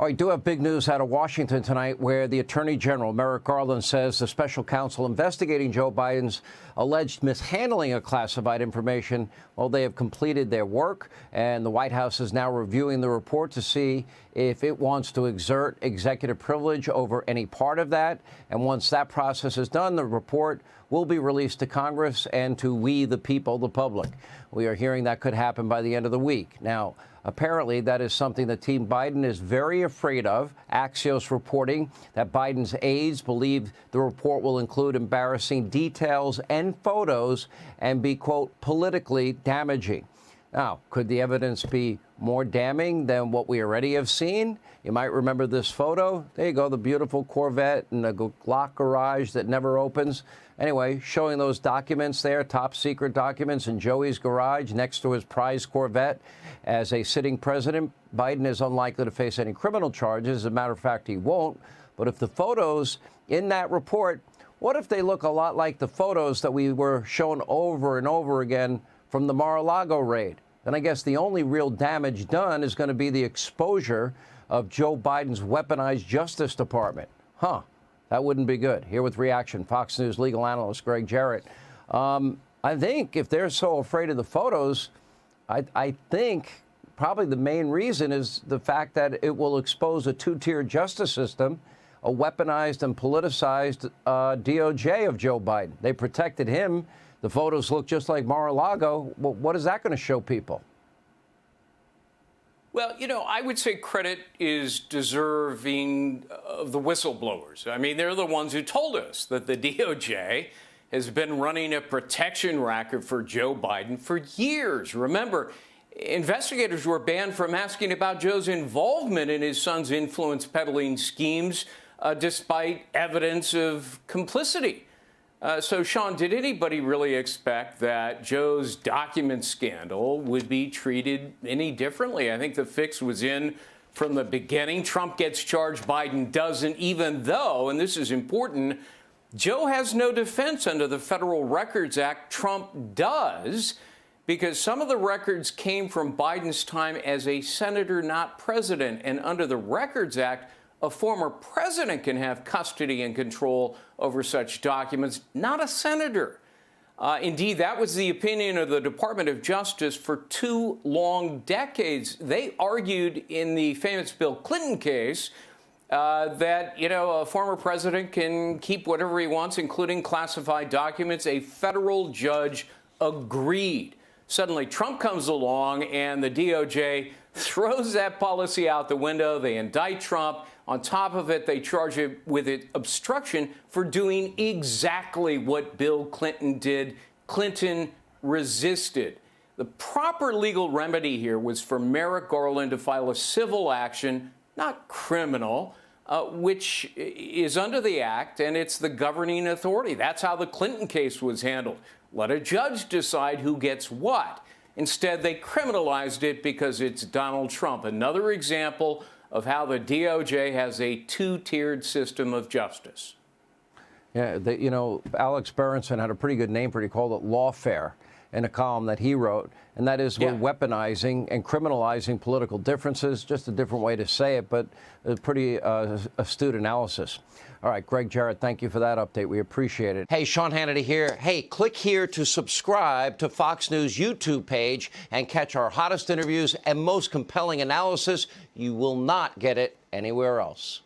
All right, do have big news out of Washington tonight where the Attorney General, Merrick Garland, says the special counsel investigating Joe Biden's alleged mishandling of classified information, well, they have completed their work, and the White House is now reviewing the report to see if it wants to exert executive privilege over any part of that. And once that process is done, the report will be released to Congress and to we, the people, the public. We are hearing that could happen by the end of the week. Now, apparently, that is something that Team Biden is very afraid of. Axios reporting that Biden's aides believe the report will include embarrassing details and photos and be, quote, politically damaging. Now, could the evidence be more damning than what we already have seen? You might remember this photo. There you go, the beautiful Corvette in the Glock garage that never opens. Anyway, showing those documents there, top secret documents in Joey's garage next to his prized Corvette. As a sitting president, Biden is unlikely to face any criminal charges. As a matter of fact, he won't. But if the photos in that report, what if they look a lot like the photos that we were shown over and over again from the Mar-a-Lago raid? Then I guess the only real damage done is going to be the exposure of Joe Biden's weaponized Justice Department. That wouldn't be good. Here with reaction, Fox News legal analyst Gregg Jarrett. I think if they're so afraid of the photos, I think probably the main reason is the fact that it will expose a two-tier justice system, a weaponized and politicized DOJ of Joe Biden. They protected him. The photos look just like Mar-a-Lago. Well, what is that going to show people? Well, you know, I would say credit is deserving of the whistleblowers. I mean, they're the ones who told us that the DOJ has been running a protection racket for Joe Biden for years. Remember, investigators were banned from asking about Joe's involvement in his son's influence peddling schemes, despite evidence of complicity. So, Sean, did anybody really expect that Joe's document scandal would be treated any differently? I think the fix was in from the beginning. Trump gets charged, Biden doesn't, even though, and this is important, Joe has no defense under the Federal Records Act. Trump does, because some of the records came from Biden's time as a senator, not president. And under the Records Act, a former president can have custody and control over such documents, not a senator. Indeed, that was the opinion of the Department of Justice for 2 long decades. They argued in the famous Bill Clinton case that, you know, a former president can keep whatever he wants, including classified documents. A federal judge agreed. Suddenly, Trump comes along and the DOJ throws that policy out the window. They indict Trump. On top of it, they charge him with obstruction for doing exactly what Bill Clinton did. Clinton resisted. The proper legal remedy here was for Merrick Garland to file a civil action, not criminal, which is under the act, and it's the governing authority. That's how the Clinton case was handled. Let a judge decide who gets what. Instead, they criminalized it because it's Donald Trump. Another example of how the DOJ has a two-tiered system of justice. Yeah, you know, Alex Berenson had a pretty good name for it. He called it lawfare in a column that he wrote. And that is we're weaponizing and criminalizing political differences, just a different way to say it, but a pretty astute analysis. All right, Gregg Jarrett, thank you for that update. We appreciate it. Hey, Sean Hannity here. Hey, click here to subscribe to Fox News YouTube page and catch our hottest interviews and most compelling analysis. You will not get it anywhere else.